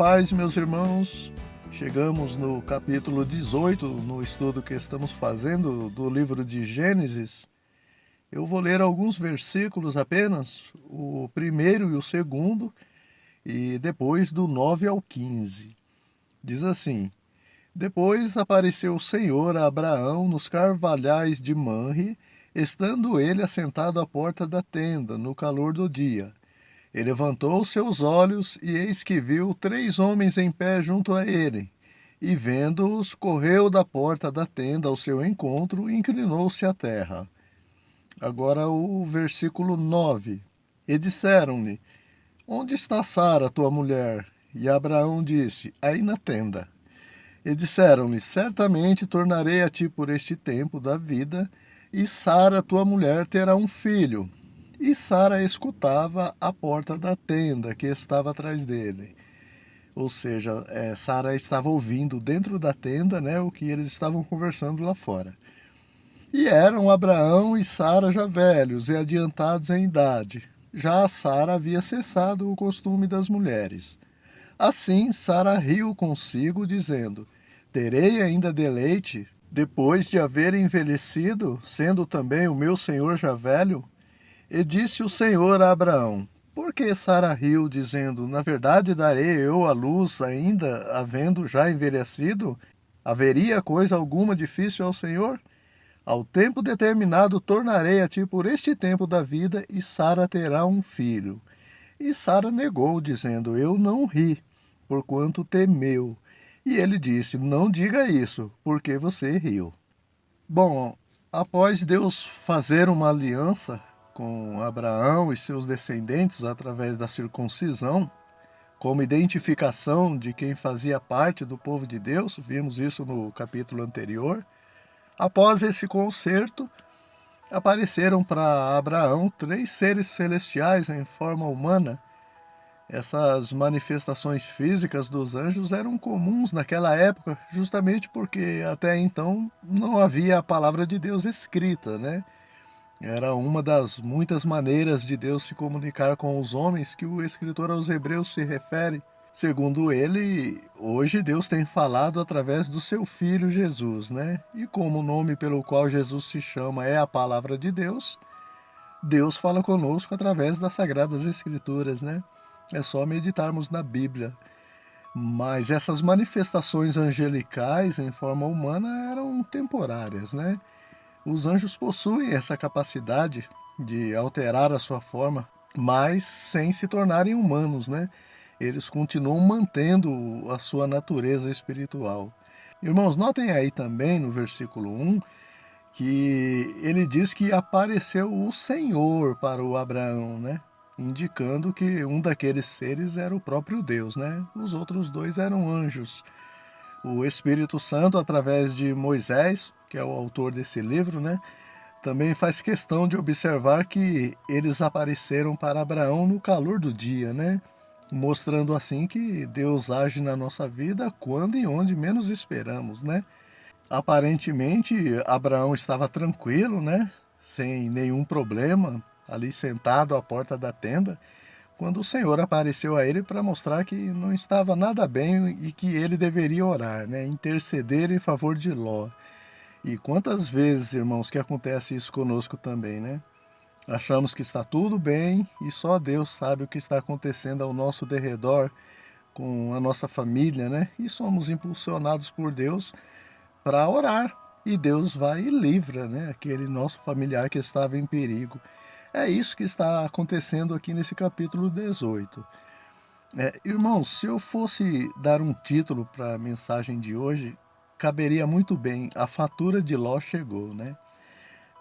paz, meus irmãos. Chegamos no capítulo 18, no estudo que estamos fazendo do livro de Gênesis. Eu vou ler alguns versículos apenas, o primeiro e o segundo, e depois do 9 ao 15. Diz assim: Depois apareceu o Senhor a Abraão nos carvalhais de Manre, estando ele assentado à porta da tenda, no calor do dia. Ele levantou seus olhos e eis que viu 3 homens em pé junto a ele. E vendo-os, correu da porta da tenda ao seu encontro e inclinou-se à terra. Agora o versículo 9. E disseram-lhe: Onde está Sara, tua mulher? E Abraão disse: Aí na tenda. E disseram-lhe: Certamente tornarei a ti por este tempo da vida, e Sara, tua mulher, terá um filho. E Sara escutava a porta da tenda que estava atrás dele. Ou seja, Sara estava ouvindo dentro da tenda, né, o que eles estavam conversando lá fora. E eram Abraão e Sara já velhos e adiantados em idade. Já Sara havia cessado o costume das mulheres. Assim Sara riu consigo, dizendo: Terei ainda deleite, depois de haver envelhecido, sendo também o meu senhor já velho? E disse o Senhor a Abraão: Por que Sara riu, dizendo: Na verdade darei eu à luz, ainda havendo já envelhecido? Haveria coisa alguma difícil ao Senhor? Ao tempo determinado tornarei a ti por este tempo da vida, e Sara terá um filho. E Sara negou, dizendo: Eu não ri, porquanto temeu. E ele disse: Não diga isso, porque você riu. Bom, após Deus fazer uma aliança com Abraão e seus descendentes através da circuncisão, como identificação de quem fazia parte do povo de Deus, vimos isso no capítulo anterior. Após esse concerto, apareceram para Abraão 3 seres celestiais em forma humana. Essas manifestações físicas dos anjos eram comuns naquela época, justamente porque até então não havia a palavra de Deus escrita, né? Era uma das muitas maneiras de Deus se comunicar com os homens que o escritor aos Hebreus se refere. Segundo ele, hoje Deus tem falado através do seu Filho Jesus, né? E como o nome pelo qual Jesus se chama é a palavra de Deus, Deus fala conosco através das Sagradas Escrituras, né? É só meditarmos na Bíblia. Mas essas manifestações angelicais em forma humana eram temporárias, né? Os anjos possuem essa capacidade de alterar a sua forma, mas sem se tornarem humanos, né? Eles continuam mantendo a sua natureza espiritual. Irmãos, notem aí também no versículo 1 que ele diz que apareceu o Senhor para o Abraão, né? Indicando que um daqueles seres era o próprio Deus, né? Os outros 2 eram anjos. O Espírito Santo, através de Moisés, que é o autor desse livro, né, também faz questão de observar que eles apareceram para Abraão no calor do dia, né? Mostrando assim que Deus age na nossa vida quando e onde menos esperamos, né? Aparentemente, Abraão estava tranquilo, né? Sem nenhum problema, ali sentado à porta da tenda, quando o Senhor apareceu a ele para mostrar que não estava nada bem e que ele deveria orar, né? Interceder em favor de Ló. E quantas vezes, irmãos, que acontece isso conosco também, né? Achamos que está tudo bem e só Deus sabe o que está acontecendo ao nosso derredor, com a nossa família, né? E somos impulsionados por Deus para orar. E Deus vai e livra, né, aquele nosso familiar que estava em perigo. É isso que está acontecendo aqui nesse capítulo 18. Irmãos, se eu fosse dar um título para a mensagem de hoje, caberia muito bem: A Fatura de Ló Chegou, né?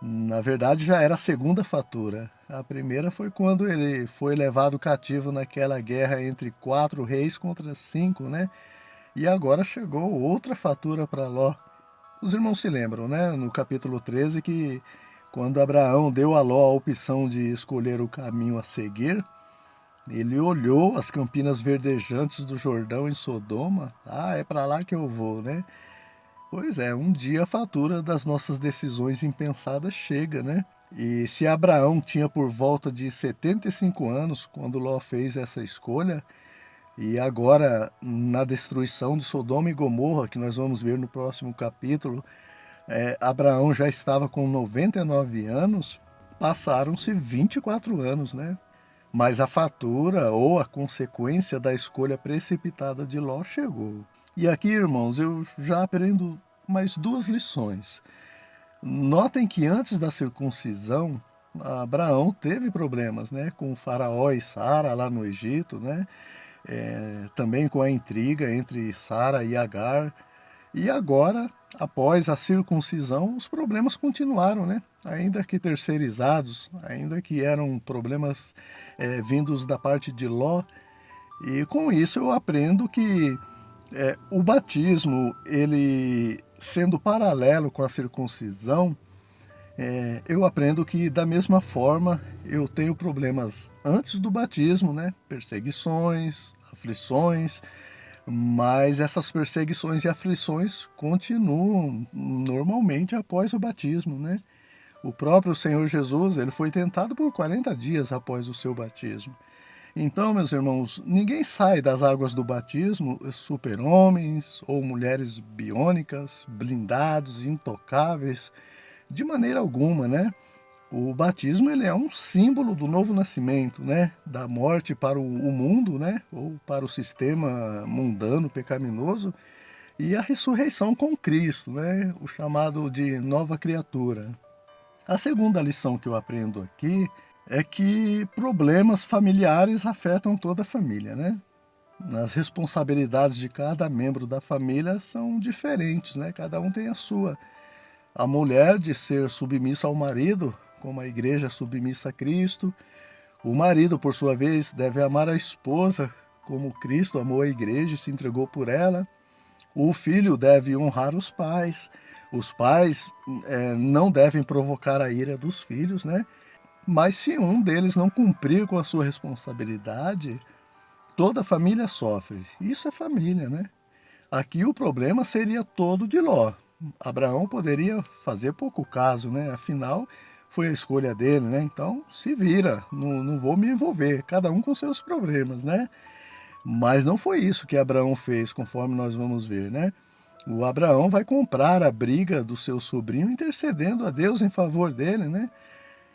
Na verdade, já era a segunda fatura. A primeira foi quando ele foi levado cativo naquela guerra entre 4 reis contra 5, né? E agora chegou outra fatura para Ló. Os irmãos se lembram, né, no capítulo 13, que quando Abraão deu a Ló a opção de escolher o caminho a seguir, ele olhou as campinas verdejantes do Jordão em Sodoma. Ah, é para lá que eu vou, né? Pois é, um dia a fatura das nossas decisões impensadas chega, né? E se Abraão tinha por volta de 75 anos quando Ló fez essa escolha, E agora, na destruição de Sodoma e Gomorra, que nós vamos ver no próximo capítulo, Abraão já estava com 99 anos, passaram-se 24 anos, né? Mas a fatura ou a consequência da escolha precipitada de Ló chegou. E aqui, irmãos, eu já aprendo mais duas lições. Notem que antes da circuncisão, Abraão teve problemas, né, com Faraó e Sara lá no Egito, né? Também com a intriga entre Sara e Agar. E agora, após a circuncisão, os problemas continuaram, né? Ainda que terceirizados, ainda que eram problemas vindos da parte de Ló. E com isso eu aprendo que o batismo, ele sendo paralelo com a circuncisão, eu aprendo que da mesma forma eu tenho problemas antes do batismo, né? Perseguições, aflições, mas essas perseguições e aflições continuam normalmente após o batismo, né? O próprio Senhor Jesus, ele foi tentado por 40 dias após o seu batismo. Então, meus irmãos, ninguém sai das águas do batismo super-homens ou mulheres biônicas, blindados, intocáveis, de maneira alguma, né? O batismo, ele é um símbolo do novo nascimento, né? Da morte para o mundo, né? Ou para o sistema mundano, pecaminoso, e a ressurreição com Cristo, né? O chamado de nova criatura. A segunda lição que eu aprendo aqui é que problemas familiares afetam toda a família, né? As responsabilidades de cada membro da família são diferentes, né? Cada um tem a sua. A mulher de ser submissa ao marido, como a igreja é submissa a Cristo. O marido, por sua vez, deve amar a esposa, como Cristo amou a igreja e se entregou por ela. O filho deve honrar os pais. Os pais não devem provocar a ira dos filhos, né? Mas se um deles não cumprir com a sua responsabilidade, toda a família sofre. Isso é família, né? Aqui o problema seria todo de Ló. Abraão poderia fazer pouco caso, né? Afinal, foi a escolha dele, né? Então, se vira, não vou me envolver, cada um com seus problemas, né? Mas não foi isso que Abraão fez, conforme nós vamos ver, né? O Abraão vai comprar a briga do seu sobrinho, intercedendo a Deus em favor dele, né?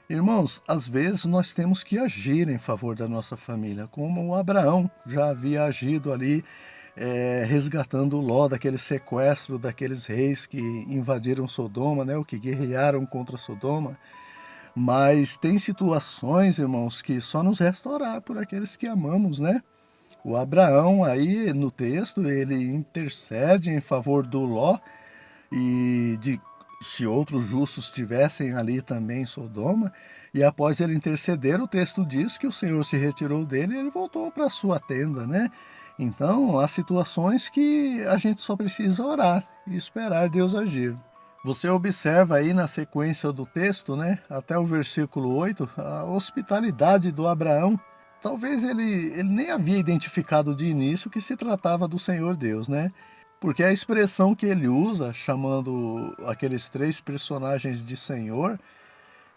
Irmãos, às vezes nós temos que agir em favor da nossa família, como o Abraão já havia agido ali, resgatando Ló daquele sequestro daqueles reis que invadiram Sodoma, né, ou que guerrearam contra Sodoma. Mas tem situações, irmãos, que só nos resta orar por aqueles que amamos, né? O Abraão aí no texto, ele intercede em favor do Ló e de se outros justos estivessem ali também em Sodoma, e após ele interceder, o texto diz que o Senhor se retirou dele e ele voltou para a sua tenda, né? Então, há situações que a gente só precisa orar e esperar Deus agir. Você observa aí na sequência do texto, né, até o versículo 8, a hospitalidade do Abraão. Talvez ele nem havia identificado de início que se tratava do Senhor Deus, né? Porque a expressão que ele usa, chamando aqueles três personagens de Senhor,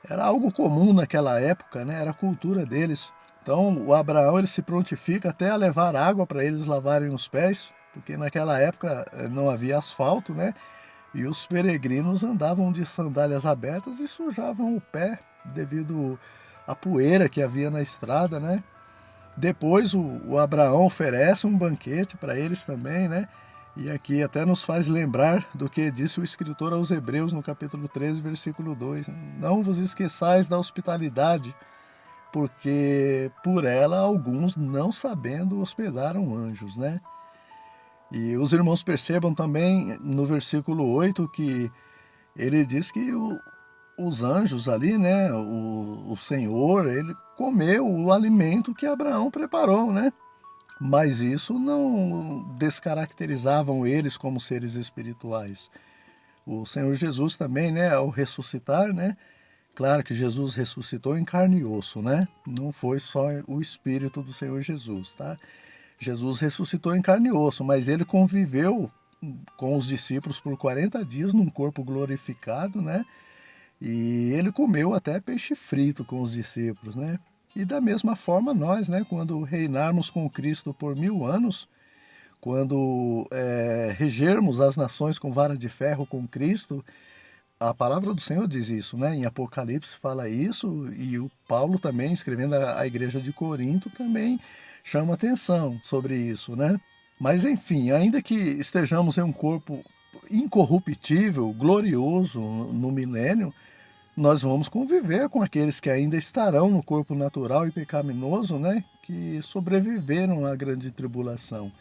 era algo comum naquela época, né? Era a cultura deles. Então, o Abraão, ele se prontifica até a levar água para eles lavarem os pés, porque naquela época não havia asfalto, né? E os peregrinos andavam de sandálias abertas e sujavam o pé devido à poeira que havia na estrada, né? Depois o Abraão oferece um banquete para eles também, né? E aqui até nos faz lembrar do que disse o escritor aos Hebreus no capítulo 13, versículo 2. Não vos esqueçais da hospitalidade, porque por ela alguns, não sabendo, hospedaram anjos, né? E os irmãos percebam também no versículo 8 que ele diz que os anjos ali, né? O Senhor, ele comeu o alimento que Abraão preparou, né? Mas isso não descaracterizavam eles como seres espirituais. O Senhor Jesus também, né, ao ressuscitar, né? Claro que Jesus ressuscitou em carne e osso, né? Não foi só o espírito do Senhor Jesus, tá? Jesus ressuscitou em carne e osso, mas ele conviveu com os discípulos por 40 dias num corpo glorificado, né? E ele comeu até peixe frito com os discípulos, né? E da mesma forma nós, né, quando reinarmos com Cristo por 1000 anos, quando regermos as nações com vara de ferro com Cristo, a palavra do Senhor diz isso, né? Em Apocalipse fala isso, e o Paulo também, escrevendo à igreja de Corinto, também chama atenção sobre isso, né? Mas enfim, ainda que estejamos em um corpo incorruptível, glorioso no milênio, nós vamos conviver com aqueles que ainda estarão no corpo natural e pecaminoso, né? Que sobreviveram à grande tribulação.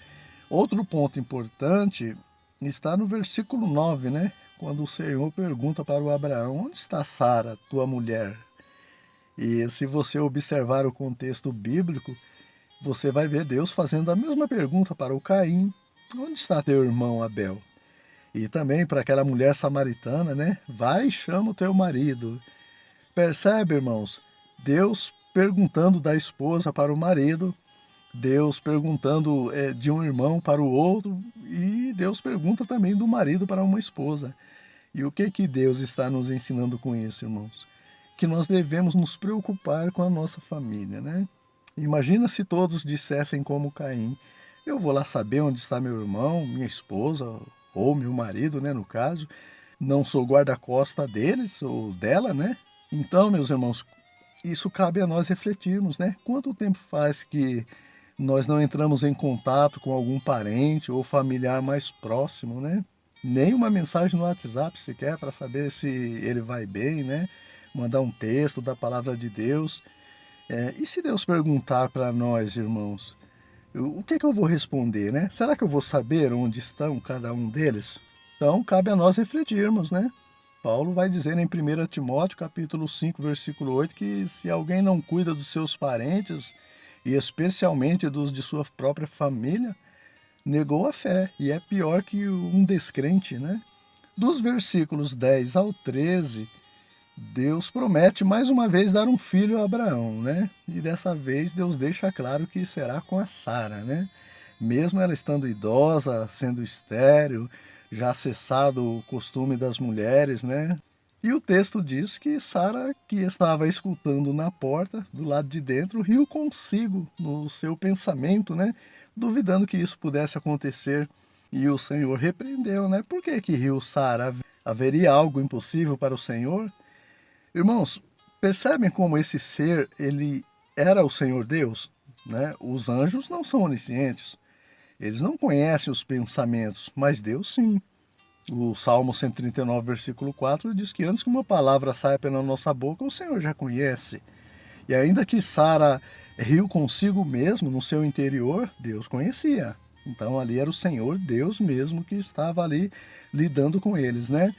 Outro ponto importante está no versículo 9, né? Quando o Senhor pergunta para o Abraão: onde está Sara, tua mulher? E se você observar o contexto bíblico, você vai ver Deus fazendo a mesma pergunta para o Caim: onde está teu irmão Abel? E também para aquela mulher samaritana, né? Vai e chama o teu marido. Percebe, irmãos? Deus perguntando da esposa para o marido, Deus perguntando de um irmão para o outro, e Deus pergunta também do marido para uma esposa. E o que que Deus está nos ensinando com isso, irmãos? Que nós devemos nos preocupar com a nossa família, né? Imagina se todos dissessem como Caim: eu vou lá saber onde está meu irmão, minha esposa, ou meu marido, né, no caso. Não sou guarda-costa deles ou dela, né? Então, meus irmãos, isso cabe a nós refletirmos, né? Quanto tempo faz que nós não entramos em contato com algum parente ou familiar mais próximo, né? Nem uma mensagem no WhatsApp sequer para saber se ele vai bem, né? Mandar um texto da palavra de Deus. E se Deus perguntar para nós, irmãos, o que que eu vou responder, né? Será que eu vou saber onde estão cada um deles? Então, cabe a nós refletirmos, né? Paulo vai dizer em 1 Timóteo, capítulo 5, versículo 8, que se alguém não cuida dos seus parentes, e especialmente dos de sua própria família, negou a fé, e é pior que um descrente, né? Dos versículos 10 ao 13, Deus promete mais uma vez dar um filho a Abraão, né? E dessa vez Deus deixa claro que será com a Sara, né? Mesmo ela estando idosa, sendo estéril, já cessado o costume das mulheres, né? E o texto diz que Sara, que estava escutando na porta, do lado de dentro, riu consigo no seu pensamento, né? Duvidando que isso pudesse acontecer. E o Senhor repreendeu, né? Por que que riu Sara? Haveria algo impossível para o Senhor? Irmãos, percebem como esse ser, ele era o Senhor Deus, né? Os anjos não são oniscientes. Eles não conhecem os pensamentos, mas Deus sim. O Salmo 139, versículo 4 diz que antes que uma palavra saia pela nossa boca, o Senhor já conhece. E ainda que Sara riu consigo mesmo no seu interior, Deus conhecia. Então ali era o Senhor Deus mesmo que estava ali lidando com eles, né?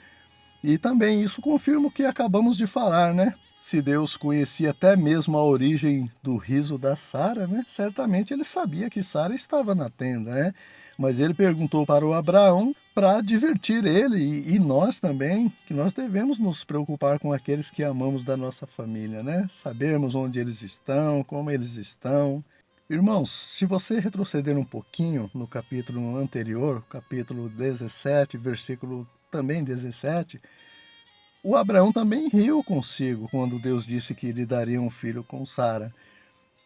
E também isso confirma o que acabamos de falar, né? Se Deus conhecia até mesmo a origem do riso da Sara, né? Certamente ele sabia que Sara estava na tenda, né? Mas ele perguntou para o Abraão para divertir ele e nós também, que nós devemos nos preocupar com aqueles que amamos da nossa família, né? Sabermos onde eles estão, como eles estão. Irmãos, se você retroceder um pouquinho no capítulo anterior, capítulo 17, versículo também 17, o Abraão também riu consigo quando Deus disse que lhe daria um filho com Sara.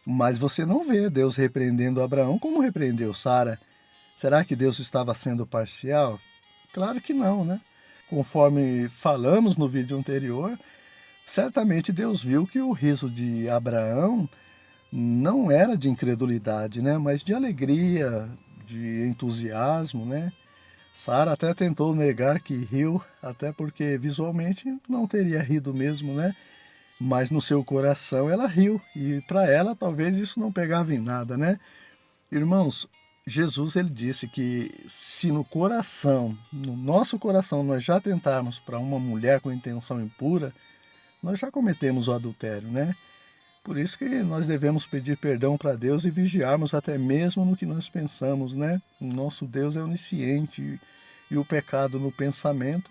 Mas você não vê Deus repreendendo Abraão como repreendeu Sara. Será que Deus estava sendo parcial? Claro que não, né? Conforme falamos no vídeo anterior, certamente Deus viu que o riso de Abraão não era de incredulidade, né? Mas de alegria, de entusiasmo, né? Sara até tentou negar que riu, até porque visualmente não teria rido mesmo, né? Mas no seu coração ela riu, e para ela talvez isso não pegava em nada, né? Irmãos, Jesus ele disse que se no coração, no nosso coração, nós já tentarmos para uma mulher com intenção impura, nós já cometemos o adultério, né? Por isso que nós devemos pedir perdão para Deus e vigiarmos até mesmo no que nós pensamos, né? O nosso Deus é onisciente e o pecado no pensamento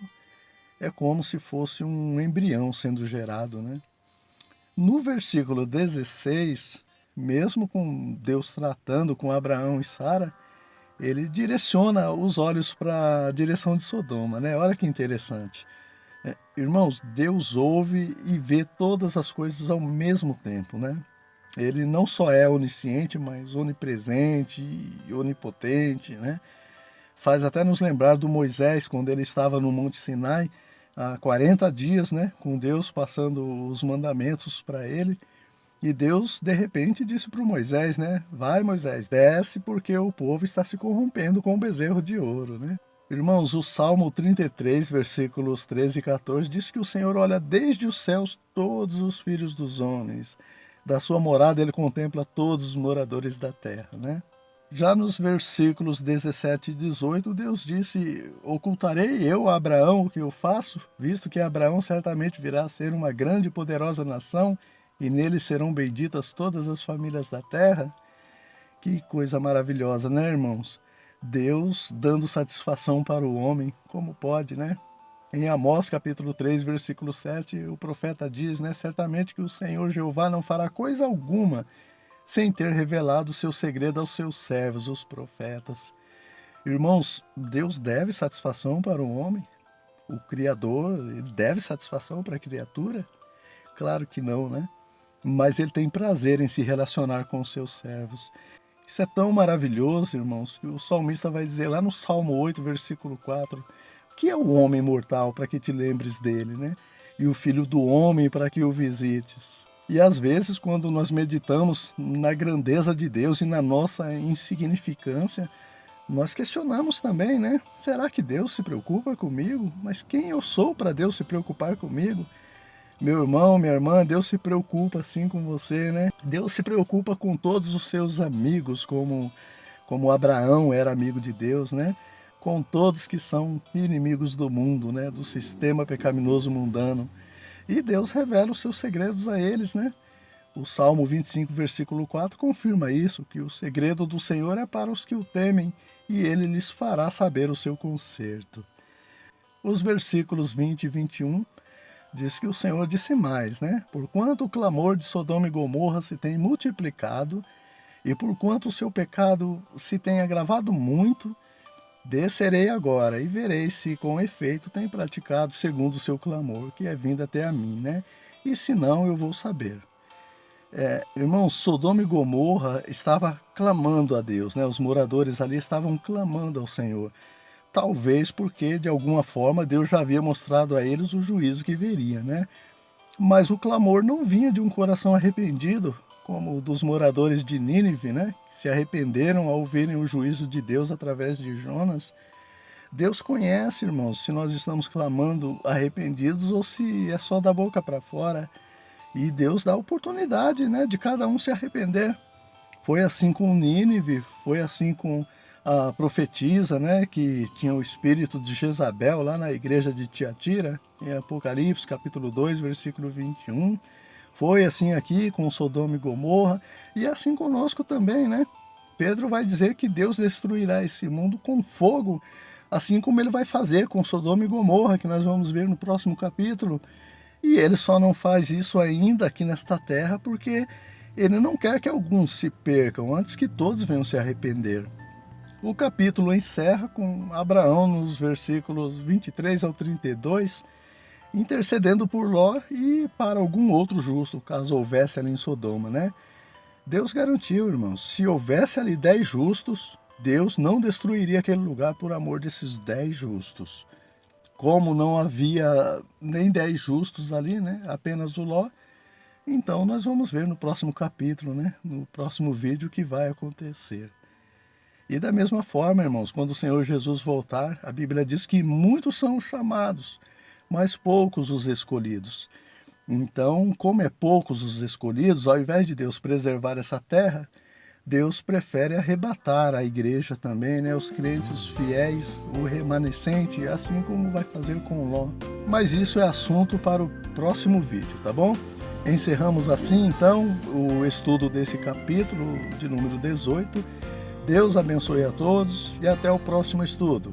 é como se fosse um embrião sendo gerado, né? No versículo 16, mesmo com Deus tratando com Abraão e Sara, ele direciona os olhos para a direção de Sodoma, né? Olha que interessante. Irmãos, Deus ouve e vê todas as coisas ao mesmo tempo, né? Ele não só é onisciente, mas onipresente e onipotente, né? Faz até nos lembrar do Moisés, quando ele estava no Monte Sinai, há 40 dias, né? Com Deus passando os mandamentos para ele. E Deus, de repente, disse para o Moisés, né? Vai, Moisés, desce, porque o povo está se corrompendo com o bezerro de ouro, né? Irmãos, o Salmo 33, versículos 13 e 14, diz que o Senhor olha desde os céus todos os filhos dos homens. Da sua morada ele contempla todos os moradores da terra, né? Já nos versículos 17 e 18, Deus disse: ocultarei eu a Abraão o que eu faço, visto que Abraão certamente virá a ser uma grande e poderosa nação, e nele serão benditas todas as famílias da terra. Que coisa maravilhosa, né, irmãos? Deus dando satisfação para o homem, como pode, né? Em Amós, capítulo 3, versículo 7, o profeta diz, né? Certamente que o Senhor Jeová não fará coisa alguma sem ter revelado o seu segredo aos seus servos, os profetas. Irmãos, Deus deve satisfação para o homem? O Criador, ele deve satisfação para a criatura? Claro que não, né? Mas ele tem prazer em se relacionar com os seus servos. Isso é tão maravilhoso, irmãos, que o salmista vai dizer lá no Salmo 8, versículo 4, o que é o homem mortal para que te lembres dele, né? E o filho do homem para que o visites. E às vezes, quando nós meditamos na grandeza de Deus e na nossa insignificância, nós questionamos também, né? Será que Deus se preocupa comigo? Mas quem eu sou para Deus se preocupar comigo? Meu irmão, minha irmã, Deus se preocupa assim com você, né? Deus se preocupa com todos os seus amigos, como Abraão era amigo de Deus, né? Com todos que são inimigos do mundo, né? Do sistema pecaminoso mundano. E Deus revela os seus segredos a eles, né? O Salmo 25, versículo 4 confirma isso, que o segredo do Senhor é para os que o temem, e ele lhes fará saber o seu conserto. Os versículos 20 e 21 diz que o Senhor disse mais, né? Porquanto o clamor de Sodoma e Gomorra se tem multiplicado, e porquanto o seu pecado se tem agravado muito, descerei agora e verei se com efeito tem praticado segundo o seu clamor, que é vindo até a mim, né? E se não, eu vou saber. Irmãos, Sodoma e Gomorra estava clamando a Deus, né? Os moradores ali estavam clamando ao Senhor. Talvez porque, de alguma forma, Deus já havia mostrado a eles o juízo que viria, né? Mas o clamor não vinha de um coração arrependido, como o dos moradores de Nínive, né? Que se arrependeram ao verem o juízo de Deus através de Jonas. Deus conhece, irmãos, se nós estamos clamando arrependidos ou se é só da boca para fora. E Deus dá a oportunidade, né, de cada um se arrepender. Foi assim com Nínive, foi assim com a profetisa, né, que tinha o espírito de Jezabel lá na igreja de Tiatira, em Apocalipse, capítulo 2, versículo 21. Foi assim aqui com Sodoma e Gomorra, e assim conosco também, né? Pedro vai dizer que Deus destruirá esse mundo com fogo, assim como ele vai fazer com Sodoma e Gomorra, que nós vamos ver no próximo capítulo. E ele só não faz isso ainda aqui nesta terra porque ele não quer que alguns se percam, antes que todos venham se arrepender. O capítulo encerra com Abraão nos versículos 23 ao 32, intercedendo por Ló e para algum outro justo, caso houvesse ali em Sodoma, né? Deus garantiu, irmãos, se houvesse ali 10 justos, Deus não destruiria aquele lugar por amor desses 10 justos. Como não havia nem 10 justos ali, né? Apenas o Ló, então nós vamos ver no próximo capítulo, né? No próximo vídeo, o que vai acontecer. E da mesma forma, irmãos, quando o Senhor Jesus voltar, a Bíblia diz que muitos são os chamados, mas poucos os escolhidos. Então, como é poucos os escolhidos, ao invés de Deus preservar essa terra, Deus prefere arrebatar a igreja também, né? Os crentes fiéis, o remanescente, assim como vai fazer com Ló. Mas isso é assunto para o próximo vídeo, tá bom? Encerramos assim, então, o estudo desse capítulo de número 18. Deus abençoe a todos e até o próximo estudo.